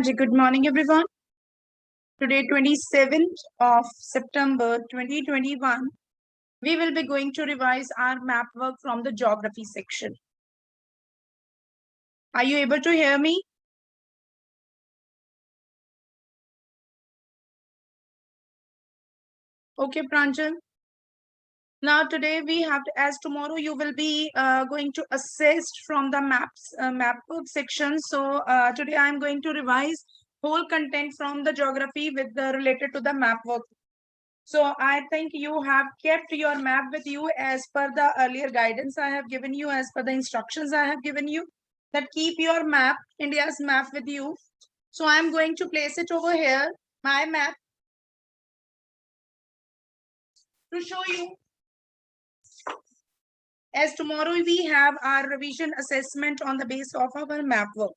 Good morning, everyone. Today, 27th of September 2021, we will be going to revise our map work from the geography section. Are you able to hear me? Okay, Pranjal. Now, today we have, as tomorrow you will be going to assess from the map work section. So today I am going to revise whole content from the geography with the related to the map work. So I think you have kept your map with you as per the earlier guidance I have given you, as per the instructions I have given you, that keep your map, India's map with you. So I'm going to place it over here, my map, to show you. As tomorrow we have our revision assessment on the base of our map work.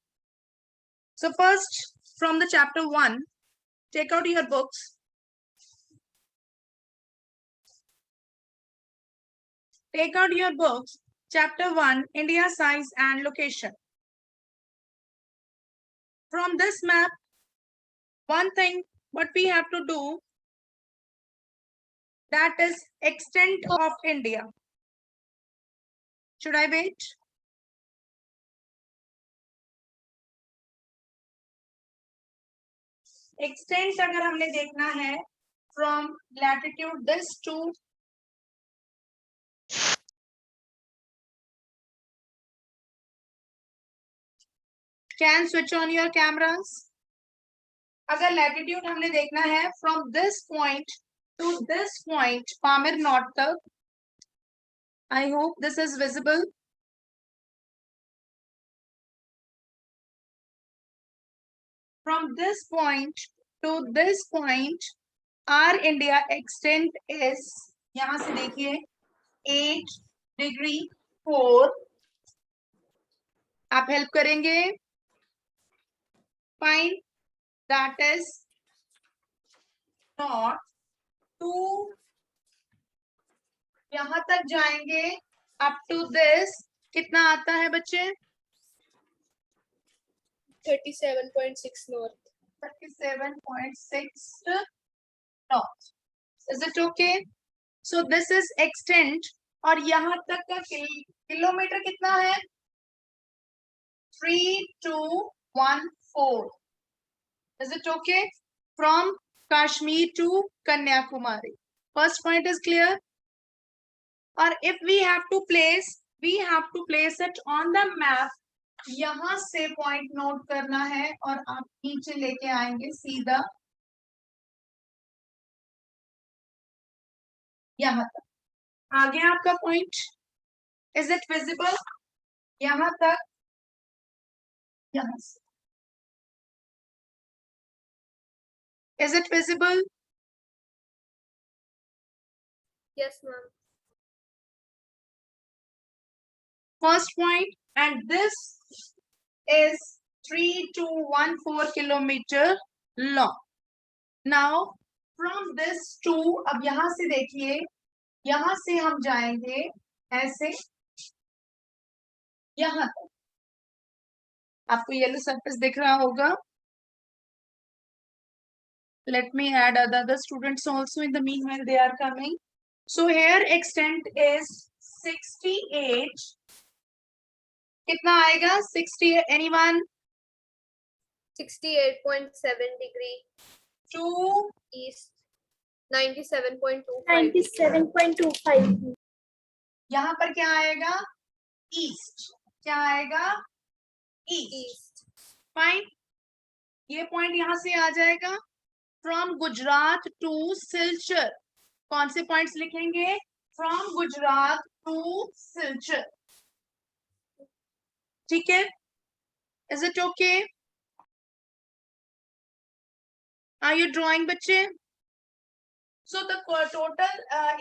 So first, from the chapter 1, take out your books. Take out your books. Chapter 1, India size and location. From this map, one thing what we have to do, that is extent of India. Should I wait? Extent अगर हमने देखना है from latitude this to can switch on your cameras. अगर latitude हमने देखना है from this point to this point, Pamir Knot तक. I hope this is visible. From this point to this point, our India extent is, यहाँ से देखिए 8 degree 4. आप help करेंगे. Find that is not to, यहां तक जाएंगे up to this, कितना आता है बच्चे? 37.6 north. 37.6 north. Is it okay? So this is extent, और यहाँ तक का किलोमीटर कितना है? 3214. Is it okay? From Kashmir to Kanyakumari. First point is clear. Or if we have to place it on the map. यहाँ से point note करना है और आप नीचे लेके आएंगे सीधा यहाँ तक. आ गया आपका point? Is it visible? यहाँ तक, यहाँ से. Is it visible? Yes, ma'am. First point, and this is 3214 kilometer long. Now from this to, अब यहाँ से देखिए, यहाँ से हम जाएंगे ऐसे यहाँ तक. आपको येलो सरफेस दिख रहा होगा. Let me add other students also in the meanwhile they are coming. So here extent is 68. कितना आएगा? 60. Anyone? 68.7 degree to east. 97.25. 97.25. यहाँ पर क्या आएगा? East. क्या आएगा? East. Fine. ये पॉइंट यहाँ से आ जाएगा. From Gujarat to Silchar. कौन से पॉइंट्स लिखेंगे? From Gujarat to Silchar. ठीक है? Is it okay? Are you drawing, बच्चे? So the total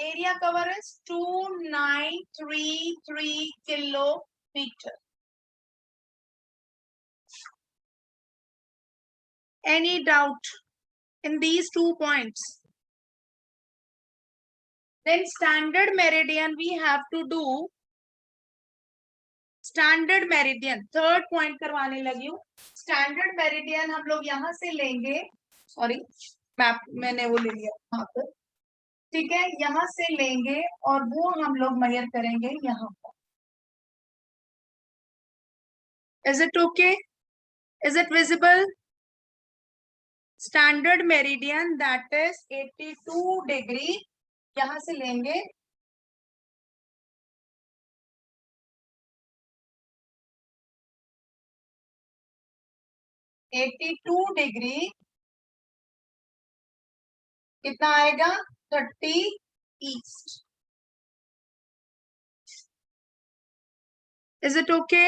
area cover is 2933 kilometer. Any doubt in these 2 points? Then standard meridian we have to do. Standard meridian, third point करवाने लगी हूँ. Standard meridian हम लोग यहाँ से लेंगे, sorry map मैंने वो ले लिया यहाँ पर, ठीक है, यहाँ से लेंगे और वो हम लोग मेजर करेंगे यहाँ पर। Is it okay? Is it visible? Standard meridian that is 82 degree यहाँ से लेंगे, एट्टी टू डिग्री कितना आएगा? 30 ईस्ट। Is it okay?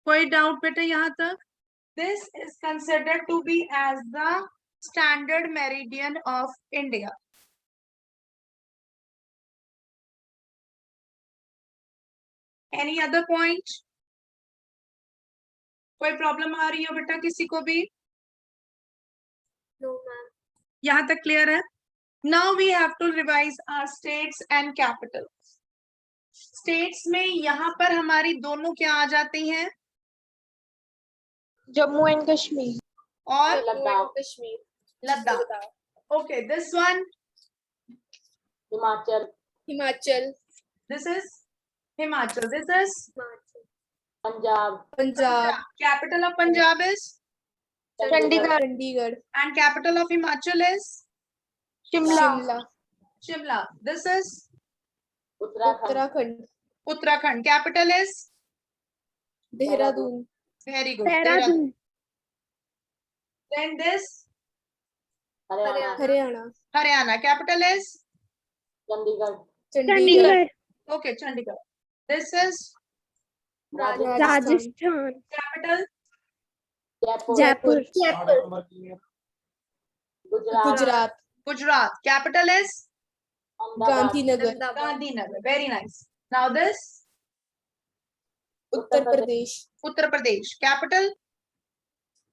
कोई डाउट बेटा यहाँ तक? This is considered to be as the standard meridian of India. Any other point? कोई प्रॉब्लम आ रही हो बेटा किसी को भी? No, ma'am. यहाँ तक क्लियर है? Now we have to revise our states and capital. States में यहाँ पर हमारी दोनों क्या आ जाती हैं? जम्मू एंड कश्मीर और Ladaख. Kashmir. Ladakh. Okay, this one, Himachal, Himachal. This is Himachal, this is Himachal. Punjab, Punjab. Capital of Punjab is, Chandigarh Chandigarh. And capital of Himachal is Shimla Shimla. This is Uttarakhand, Uttarakhand. Uttarakhand, capital is Dehradun. Very good. Dehradun then this Haryana, Haryana. Haryana, capital is Chandigarh, Chandigarh okay Chandigarh. This is Rajasthan, Rajasthan capital Jaipur, Jaipur Gujarat, Gujarat. Gujarat, capital is Ahmedabad, Gandhinagar. Gandhinagar, very nice. Now this Uttar Pradesh. Uttar Pradesh, capital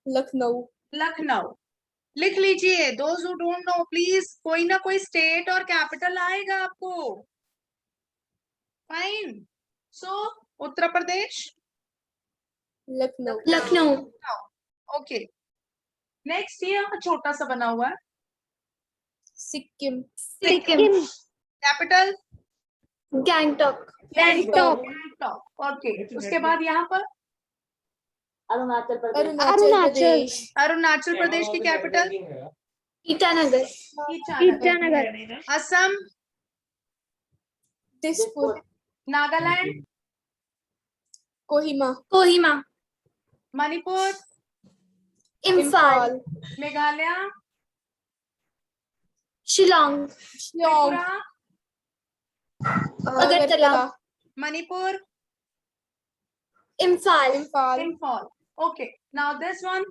Lucknow. Lucknow. लिख लीजिए, those who don't know please, कोई ना कोई state और capital आएगा आपको। Fine, सो Uttar Pradesh, Lucknow. Lucknow okay. Next ये छोटा सा बना हुआ है, Sikkim. Sikkim capital Gangtok Gangtok. Okay, उसके बाद यहाँ पर अरुणाचल प्रदेश, Arunachal Pradesh. अरुणाचल प्रदेश की capital Itanagar Itanagar. Assam, Dispur. Nagaland, Kohima. Kohima Manipur, Imphal Meghalaya, Shillong Shillong. Tripura, Agartala Manipur, Imphal Imphal. Imphal. Okay, now this one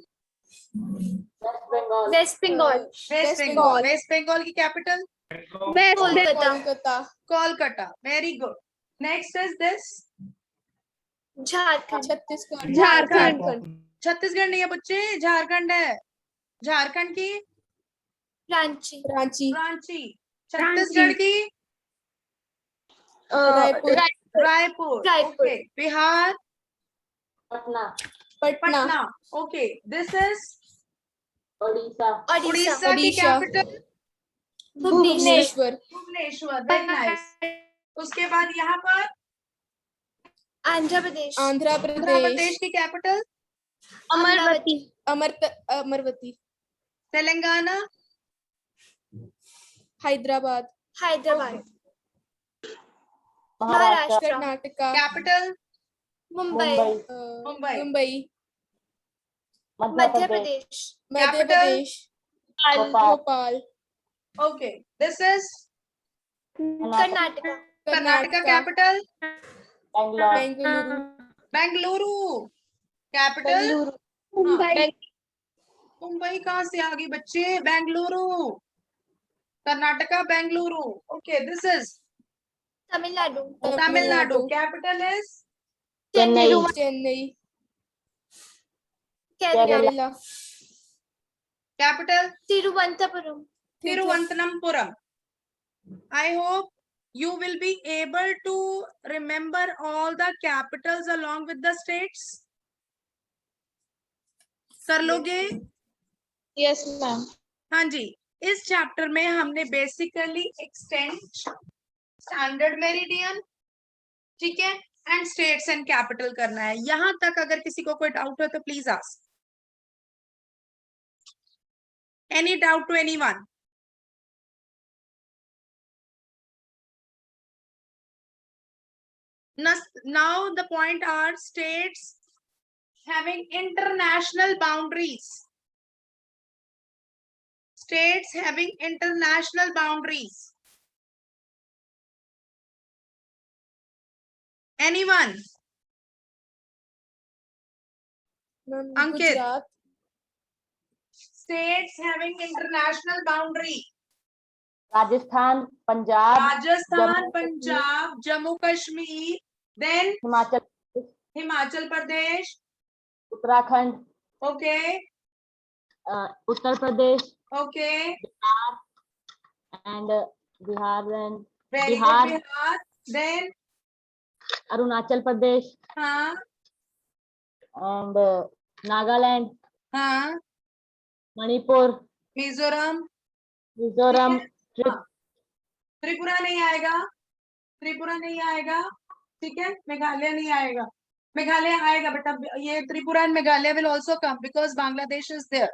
West Bengal, West Bengal West Bengal. Bengal. West Bengal की capital Kolkata Kolkata. Kolkata, very good. Next is this Jharkhand Chhattisgarh. Jharkhand. Chhattisgarh नहीं है बच्चे, झारखंड है। झारखंड की रांची Ranchi. रांची, छत्तीसगढ़ की Raipur. Raipur, Raipur. Okay. Bihar, Patna, Patna. Patna, okay. This is Orissa, Odisha Orissa की Odisha. Capital Bhubaneswar Bhubaneswar, very nice. उसके बाद यहाँ पर आंध्र प्रदेश Andhra आंध्र प्रदेश Pradesh. की capital Amaravati Amarvati. Telangana, Hyderabad. Hyderabad Maharashtra, Maharashtra Karnataka. Capital Mumbai Mumbai, Mumbai. Mumbai. Madhya Madhya Pradesh, Pradesh Madhya Capital? Pradesh. Bhopal, Bhopal. Okay, this is Karnataka Karnataka, Karnataka. Capital Bangalore, Bengaluru. Bengaluru, capital Bengaluru. Mumbai Mumbai कहाँ से आ गई बच्चे? Bengaluru, Karnataka Bengaluru. Okay, this is Tamil Nadu Tamil Nadu, capital is Chennai, Chennai. Kerala Kerala. Capital Thiruvananthapuram Thiruvananthapuram. I hope you will be able to remember all the capitals along with the states? कर लोगे? Yes, ma'am. हाँ जी, इस chapter में हमने बेसिकली एक्सटेंड, स्टैंडर्ड मेरिडियन, ठीक है, एंड स्टेट्स एंड कैपिटल करना है। यहां तक अगर किसी को कोई डाउट हो तो please ask. Any doubt to anyone? Now the point are states having international boundaries. States having international boundaries. Anyone? Ma'am, Ankit. Gujarat, States having international boundary. Rajasthan, Punjab, Rajasthan, Jammu Punjab, Jammu Kashmir, then Himachal Pradesh, Himachal Pradesh. Uttarakhand, Okay, Uttar Pradesh, okay. and Bihar and Very Bihar. good, Bihar. Then, Arunachal Pradesh हाँ, and Nagaland, हाँ, मणिपुर, मिजोरम, मिजोरम, हाँ। त्रिपुरा नहीं आएगा, त्रिपुरा नहीं आएगा, ठीक है, मेघालय नहीं आएगा, मेघालय आएगा बेटा, ये Tripura and Meghalaya will also come because Bangladesh is there,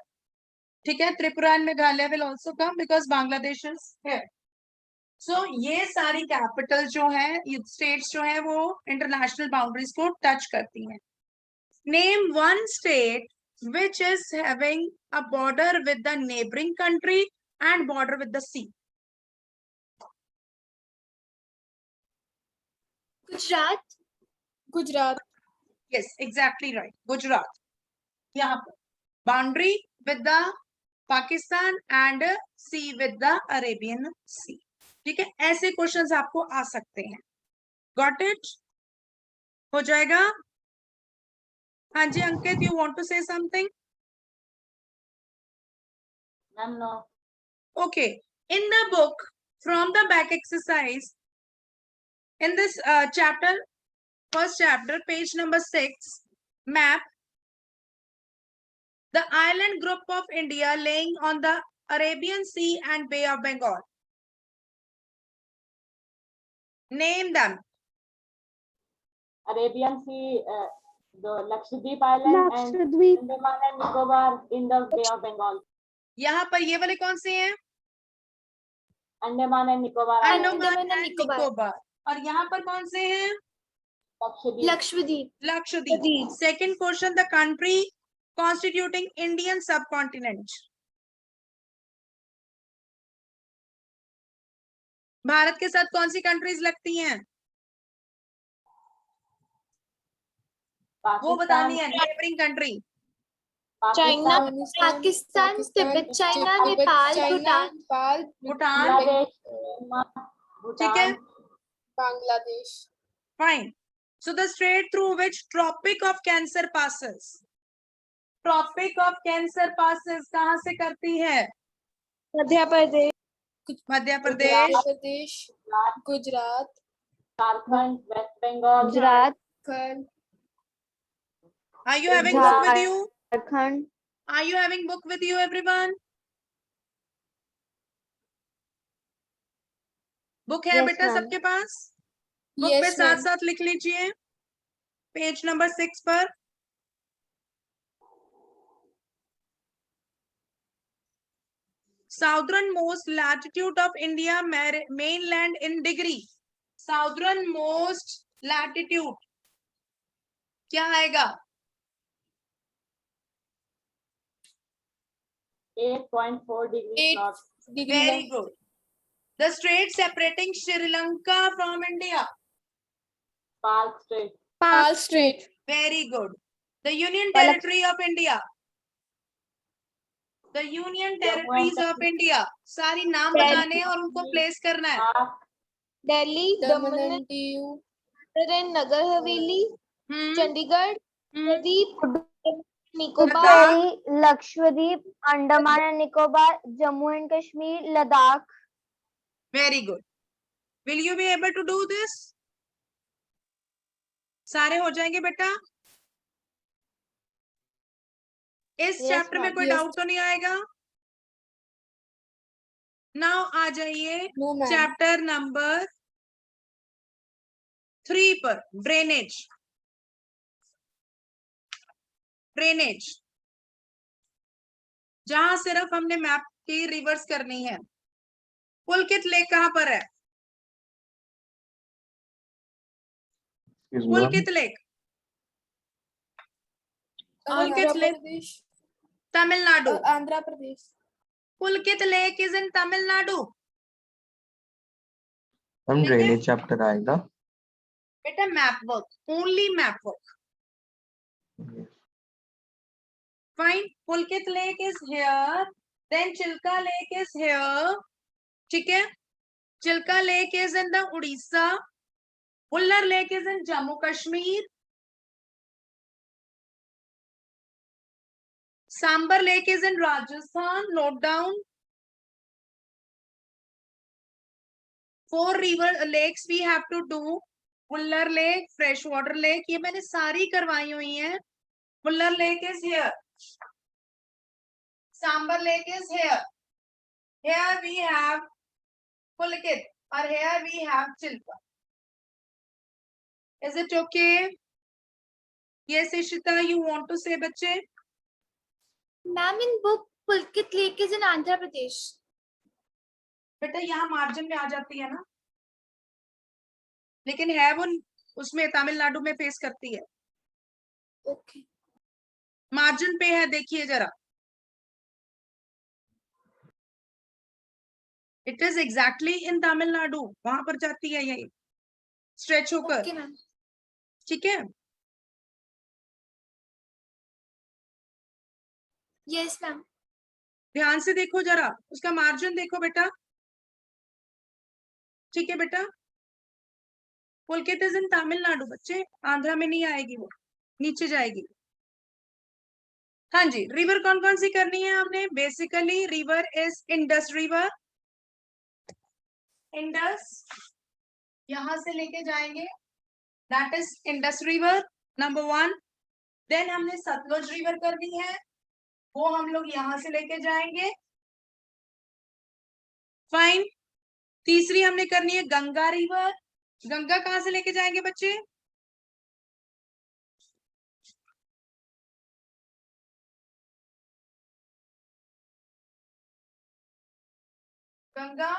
ठीक है, Tripura and Meghalaya will also come because Bangladesh is here. So ये सारी कैपिटल जो है, ये स्टेट्स जो है वो इंटरनेशनल बाउंड्रीज को टच करती हैं। Name one state which is having a border with the neighboring country and border with the sea. Gujarat, Gujarat, Yes, exactly right. Gujarat. यहाँ पर boundary with the Pakistan and sea with the Arabian Sea. ठीक है, ऐसे questions आपको आ सकते हैं। Got it? हो जाएगा? हाँ जी Ankit, you want to say something? Ma'am no, Okay. In the book, from the back exercise, in this chapter, first chapter, page number 6, map, the island group of India laying on the Arabian Sea and Bay of Bengal. Name them. Arabian Sea, the Lakshadweep Island and Andaman and Nicobar in the Bay of Bengal. यहाँ पर ये वाले कौन से हैं? Andaman and Nicobar island, Andaman and Nicobar. और यहाँ पर कौन से हैं? Lakshadweep, Lakshadweep, Lakshadweep. Second question, the country constituting Indian subcontinent. Bharat के साथ कौन सी कंट्रीज लगती हैं? वो बतानी है, neighbouring country. China, Afghanistan, Pakistan, Tibet, China, Tibet, Nepal, China, Bhutan, Nepal, Bhutan, Bangladesh, Myanmar, ठीक है, Bhutan, Bangladesh, fine. So the strait through which Tropic of Cancer passes, Tropic of Cancer passes कहाँ से करती है? Madhya Pradesh, Madhya Pradesh, Uttar Pradesh, Gujarat, Jharkhand, West Bengal, Gujarat, Uttarakhand, are you having book with you? Jharkhand, Are you having book with you, everyone? Book है Yes, बेटा ma'am. सबके पास? Book Yes, पे साथ ma'am. साथ लिख लीजिए, पेज नंबर 6 पर। Southern most latitude of India mainland in degree, southern most latitude क्या आएगा? 8.4 degree 8 north, degree Very north. good. The strait separating Sri Lanka from India. Park straight, Pal Strait, Very good. The Union Territory of India. The Union Territories of India. सारी नाम Delhi. बताने और उनको place करना है। Park, Delhi, Daman Daman, and Diu, Nagar Haveli, Chandigarh, द्वीप, Nicobar, Lakshadweep, Andaman and Nicobar, Jammu and Kashmir, Ladakh. Very good. Will you be able to do this? सारे हो जाएंगे बेटा? इस Yes, चैप्टर में ma'am. कोई Yes. डाउट तो नहीं आएगा? नाउ आ जाइए No, ma'am. चैप्टर नंबर 3 पर, ड्रेनेज। ड्रेनेज जहां सिर्फ हमने मैप की रिवर्स करनी है। पुलकित लेक कहां पर है? पुलकित lake, Pulicat Andhra lake Pradesh. Tamil Nadu. Andhra Pradesh. Pulicat lake is in Tamil Nadu. हम ड्रेनेज चैप्टर आएगा बेटा map work, only map work. Fine, Pulicat lake is here, then Chilka lake is here. ठीक है, Chilka lake is in the Orissa, Wular lake is in Jammu Kashmir, Sambhar lake is in Rajasthan. Note down. 4 river lakes we have to do. Wular lake, fresh water lake, ये मैंने सारी करवाई हुई हैं। Wular lake is here, Sambhar lake is here, here we have Pulkit, or here we have Chilka. Is it okay? Yes, Ishita, you want to say, बच्चे? Ma'am, in book, Pulkit Lake is in Andhra Pradesh. बेटा यहाँ margin में आ जाती है ना, लेकिन है वो उसमें तमिलनाडु में फेस करती है। Okay. मार्जिन पे है, देखिए जरा। इट इज एग्जैक्टली इन तमिलनाडु, वहां पर जाती है ये स्ट्रेच होकर। Okay, ma'am. ठीक है, Yes, ma'am. ध्यान से देखो जरा, उसका मार्जिन देखो बेटा। ठीक है बेटा, पुलकित इज इन तमिलनाडु बच्चे, आंध्रा में नहीं आएगी, वो नीचे जाएगी। हाँ जी, रिवर कौन कौन सी करनी है हमने? Basically river is Indus river, Indus यहां से लेके जाएंगे, that is Indus river number 1। Then हमने सतलुज रिवर करनी है, वो हम लोग यहां से लेके जाएंगे। फाइन, तीसरी हमने करनी है गंगा रिवर। गंगा कहां से लेके जाएंगे बच्चे? Ganga,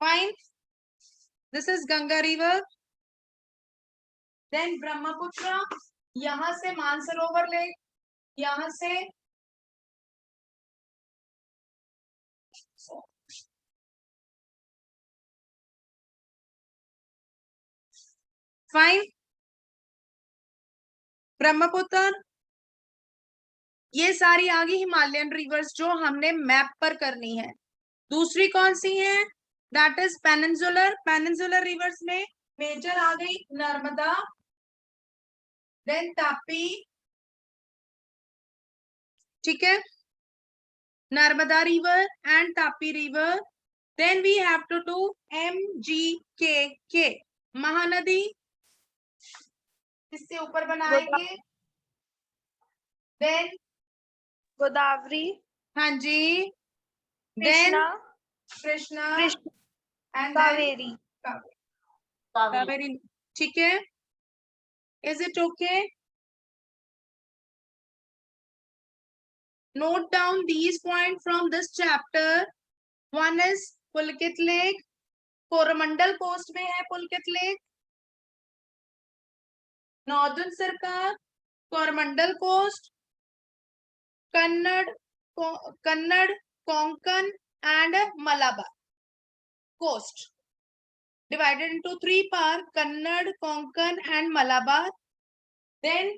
fine, this is Ganga river. Then Brahmaputra, यहां से मानसरोवर लेक, यहां से फाइन, ब्रह्मपुत्र, ये सारी आ गई हिमालयन रिवर्स जो हमने मैप पर करनी है। दूसरी कौन सी है? That is peninsular. Peninsular rivers में मेजर आ गई नर्मदा, देन तापी। ठीक है, Narmada river and Tapi river. Then we have to do MGKK, Mahanadi, इससे ऊपर बनाएंगे। देन गोदावरी, हाँ जी, देन कृष्णा, कृष्णा एंड कावेरी. कावेरी। ठीक है, is it okay? Note down these points from this chapter. One is Pulkit Lake, Coromandel coast में है पुलकित lake. Northern Sarkar, Coromandel coast, Kannada, Konkan and Malabar coast, divided into 3 parts: Kannad, Konkan and Malabar. Then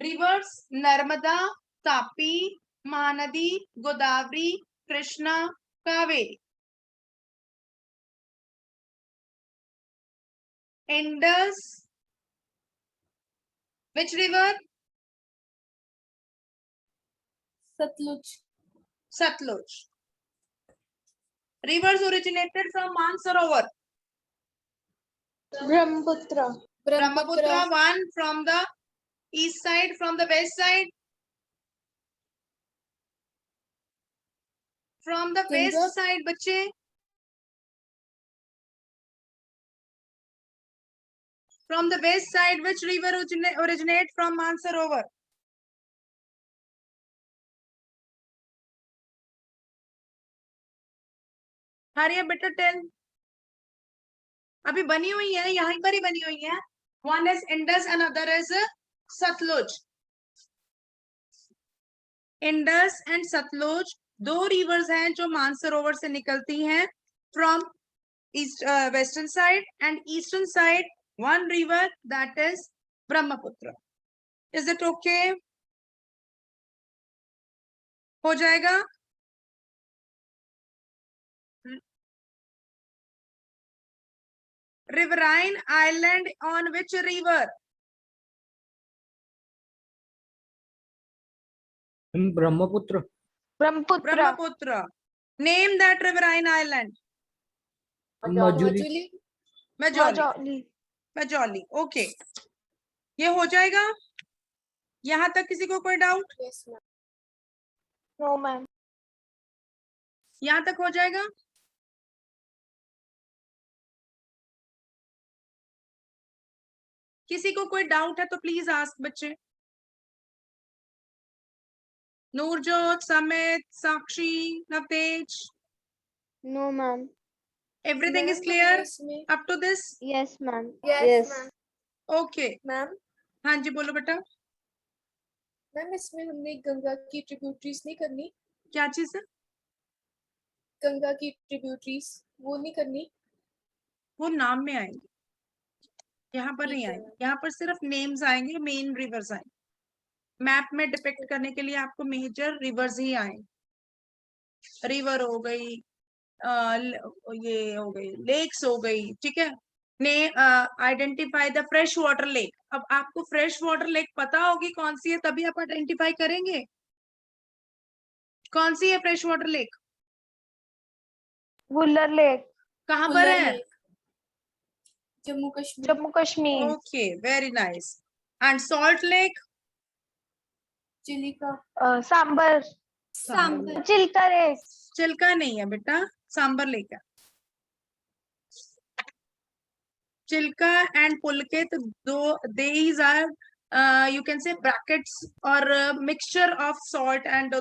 rivers Narmada, Tapi, Mahanadi, Godavari, Krishna, Kaveri. Indus, which river? Satluj. Satluj. Rivers originated from Mansarovar. Brahmaputra. Brahmaputra, one from the east side, from the west side. From the Ganga. west side, बच्चे. From the west side, which river originate from Mansarovar? हरी बेटा tell. अभी बनी हुई है, यहीं पर ही बनी हुई है. One is Indus, another is Satluj. Indus and Satluj दो rivers हैं जो मानसरोवर से निकलती हैं. From east western side and eastern side, one river, that is Brahmaputra. Is it okay? हो जाएगा? Riverine island on which river? Brahmaputra. Brahmaputra. Name that riverine island. Majuli. Majoli. Majoli. Okay. ये हो जाएगा? यहाँ तक किसी को कोई doubt? Yes, ma'am. No, ma'am. यहाँ तक हो जाएगा? किसी को कोई डाउट है तो प्लीज आस्क बच्चे. नूरजोत, समित, साक्षी, Navtej. No, ma'am. Everything is Ma'am, clear इसमें- up to this? Yes, ma'am. Yes, ma'am. Okay. Ma'am, हाँ जी बोलो बेटा. मैम इसमें हमने गंगा की ट्रिब्यूटरीज नहीं करनी. क्या चीज है? गंगा की ट्रिब्यूटरीज वो नहीं करनी. वो नाम में आएंगे, यहाँ पर नहीं ठीक है। आएंगे. यहाँ पर सिर्फ नेम्स आएंगे, मेन रिवर्स आएंगे. मैप में डिपिक्ट करने के लिए आपको मेजर रिवर्स ही आएंगे. रिवर हो गई, ये हो गई, लेक्स हो गई. ठीक है. ने identify the fresh water lake. अब आपको फ्रेश वाटर लेक पता होगी कौन सी है, तभी आप आइडेंटिफाई करेंगे. कौन सी है fresh water lake? Wular Lake, कहाँ पर Uller है? Lake, Jammu Kashmir. Jammu Kashmir. Okay, very nice. And salt lake? Chilika. Sambar. Sambhar. Chilka Lake. Chilka नहीं है बेटा, सांबर लेक है. चिल्का एंड पुलकित, दो these are you can say brackets or mixture of salt and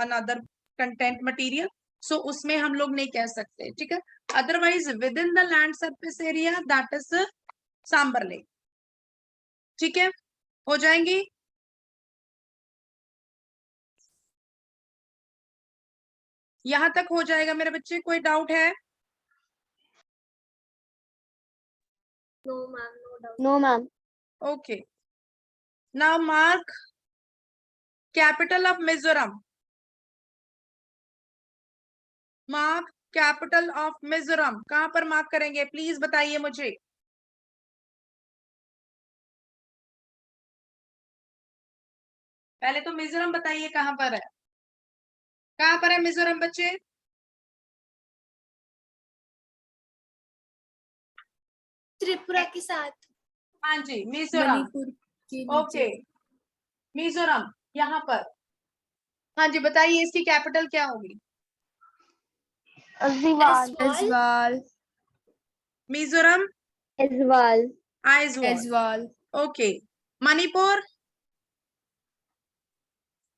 another content material. So उसमें हम लोग नहीं कह सकते. ठीक है. Otherwise within the land surface area, that is Sambhar lake. ठीक है, हो जाएंगी. यहाँ तक हो जाएगा मेरे बच्चे? कोई डाउट है? No, ma'am, no doubt. No, ma'am. Okay. Now mark capital of Mizoram. Mark capital of Mizoram. कहाँ पर मार्क करेंगे प्लीज बताइए मुझे. पहले तो मिजोरम बताइए कहाँ पर है. कहाँ पर है मिजोरम बच्चे? त्रिपुरा के साथ. हाँ जी, मिजोरम. मणिपुर के नीचे. ओके, मिजोरम यहाँ पर. हाँ जी बताइए, इसकी कैपिटल क्या होगी? Aizawl. Aizawl. Mizoram Aizawl. Aizawl. Aizawl. Okay. Manipur?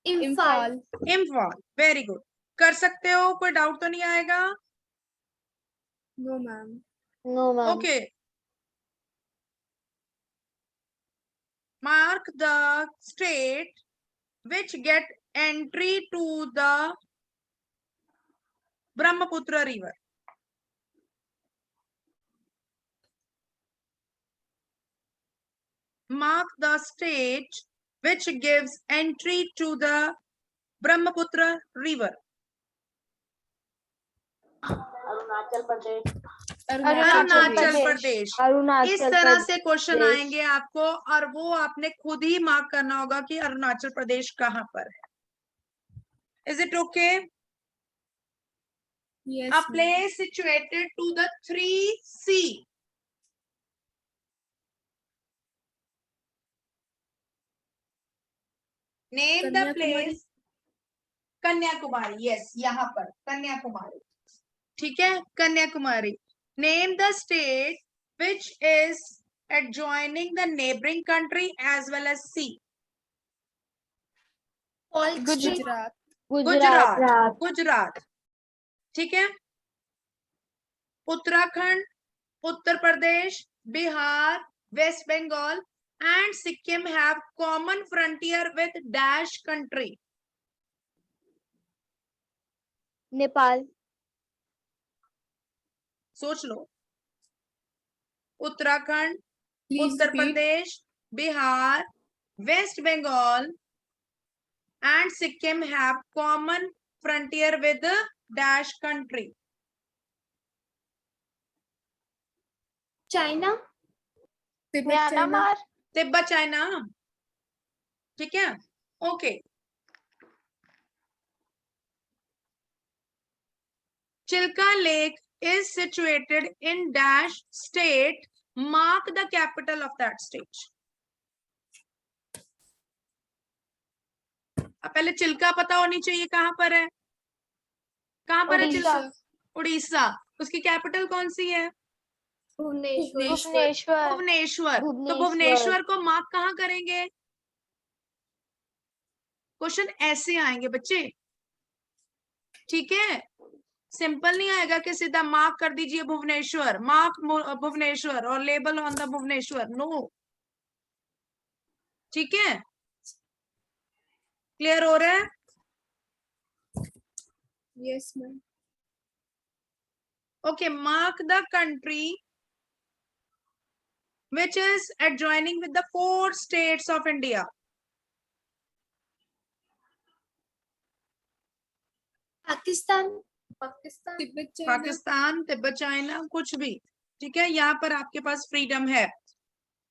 Imphal. Imphal. Very good. कर सकते हो, कोई डाउट तो नहीं आएगा? No, ma'am. No, ma'am. Okay. Mark the state which get entry to the Brahmaputra river. Mark the state which gives entry to the Brahmaputra river. Arunachal Pradesh. Arunachal Pradesh. Arunachal इस तरह से क्वेश्चन प्रदेश. आएंगे आपको, और वो आपने खुद ही मार्क करना होगा कि अरुणाचल प्रदेश कहाँ पर है. Is it okay? Yes, A ma'am. place situated to the 3C. Name the Kanyakumari. place. Kanyakumari. Yes, यहाँ पर कन्याकुमारी. ठीक है, Kanyakumari. Name the state which is adjoining the neighboring country as well as sea. Gujarat. Gujarat. Gujarat. ठीक है. Uttarakhand, Uttar Pradesh, Bihar, west Bengal and Sikkim have common frontier with dash country. Nepal. सोच लो. Uttarakhand, Please Uttar repeat. Pradesh, Bihar, west Bengal and Sikkim have common frontier with the dash country. China. Tibet, China. Tibet China. ठीक है. Okay. Chilka lake is situated in dash state. Mark the capital of that state. अब पहले चिल्का पता होनी चाहिए कहां पर है. कहां पर है चिल्का? उड़ीसा. उसकी कैपिटल कौन सी है? भुवनेश्वर. भुवनेश्वर. तो भुवनेश्वर को मार्क कहाँ करेंगे? क्वेश्चन ऐसे आएंगे बच्चे. ठीक है, सिंपल नहीं आएगा कि सीधा मार्क कर दीजिए भुवनेश्वर, मार्क भुवनेश्वर और label on the Bhubaneswar. No. ठीक है, क्लियर हो रहा है? Yes, ma'am. Okay, mark the country which is adjoining with the 4 states of India. Pakistan. Tibet, China. Pakistan, Tibet, China, कुछ भी. ठीक है, यहाँ पर आपके पास फ्रीडम है.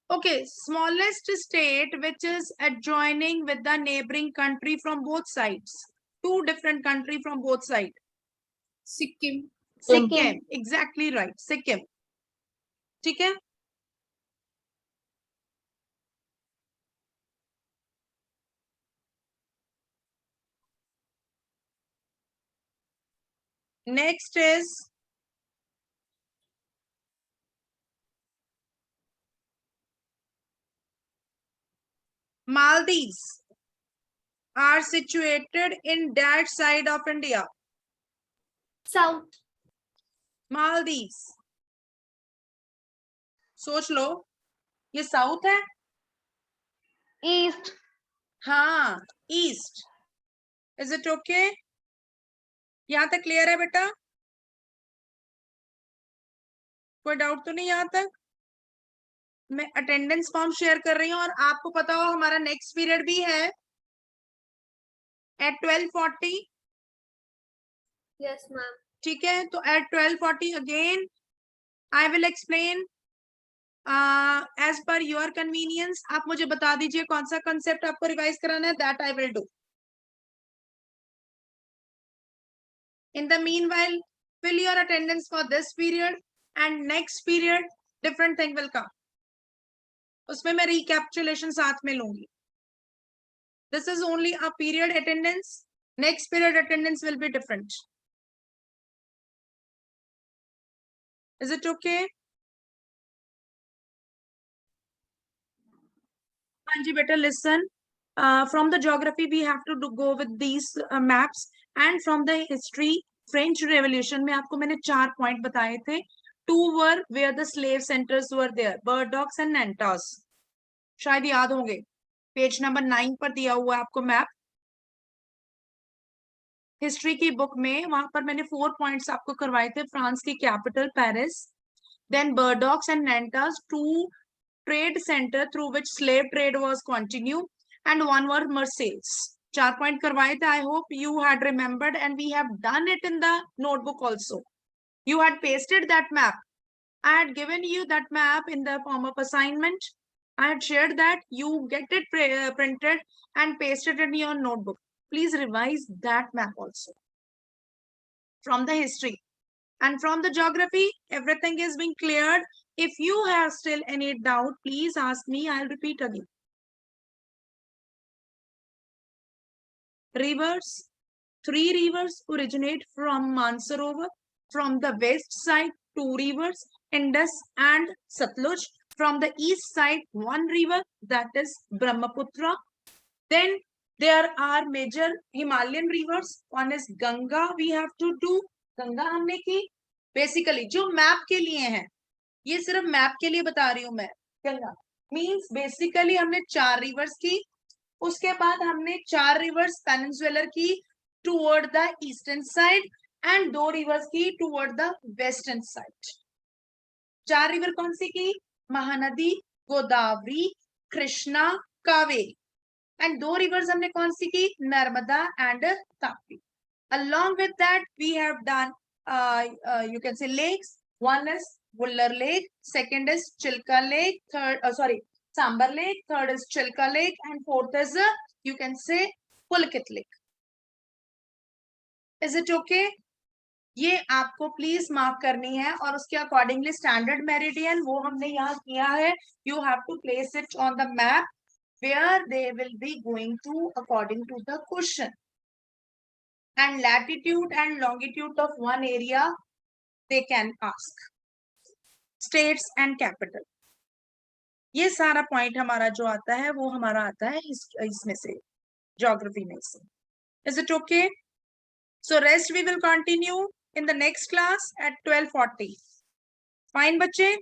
Okay, smallest state which is adjoining with the neighboring country from both sides. 2 different country from both sides. Sikkim. Sikkim. Exactly right. Sikkim. ठीक है. Next is Maldives are situated in that side of India. South. Maldives. सोच लो, ये south है. East. हाँ, east. Is it okay? यहाँ तक clear है बेटा? कोई डाउट तो नहीं यहाँ तक? मैं अटेंडेंस फॉर्म शेयर कर रही हूँ और आपको पता हो हमारा नेक्स्ट पीरियड भी है एट 12:40. Yes ma'am. ठीक है, तो at 12:40 again I will explain as per your convenience. आप मुझे बता दीजिए कौन सा कंसेप्ट आपको रिवाइज कराना है. That I will do. In the meanwhile, fill your attendance for this period and next period different thing will come. उसमें मैं recapitulation साथ में लूंगी. This is only a period attendance. Next period attendance will be different. Is it okay? Anji, better listen. From the geography, we have to go with these maps. And from the history, French Revolution में आपको मैंने 4 point बताए थे. 2 were where the slave centers were there, Burdocks and Nantas. शायद याद होंगे. Page number 9 पर दिया हुआ है आपको मैप. हिस्ट्री की बुक में वहां पर मैंने 4 पॉइंट्स आपको करवाए थे. फ्रांस की capital Paris, then Burdocks and Nantas, 2 trade center through which slave trade was continued, and 1 were Marseilles. 4 point करवाए थे. I hope you had remembered and we have done it in the notebook also. You had pasted that map. I had given you that map in the form of assignment. I had shared that. You get it printed and pasted in your notebook. Please revise that map also from the history. And from the geography, everything is being cleared. If you have still any doubt, please ask me. I'll repeat again. Rivers. 3 rivers originate from Mansarovar. From the west side, 2 rivers, Indus and Satluj. From the east side, 1 river, that is Brahmaputra. Then there are major Himalayan rivers. One is Ganga. We have to do Ganga हमने की. Basically जो map के लिए है, ये सिर्फ map के लिए बता रही हूँ मैं. गंगा means basically हमने 4 rivers की. उसके बाद हमने 4 rivers peninsular की toward the eastern side and 2 rivers की toward the western side. 4 river कौन सी की? महानदी, गोदावरी, कृष्णा, कावेरी. And 2 rivers हमने कौन सी की? Narmada and Tapti. Along with that, we have done, you can say lakes. One is Wuller Lake, second is Chilka Lake, Sambar Lake, third is Chilka Lake, and fourth is, you can say, Pulkit Lake. Is it okay? ये आपको please mark करनी है और उसके accordingly standard meridian वो हमने यहाँ किया है. You have to place it on the map where they will be going to according to the question. And latitude and longitude of one area they can ask. States and capital. ये सारा point हमारा जो आता है वो हमारा आता है इसमें से, ज्योग्राफी में से. Is it okay? So rest we will continue in the next class at 12:40. Fine बच्चे.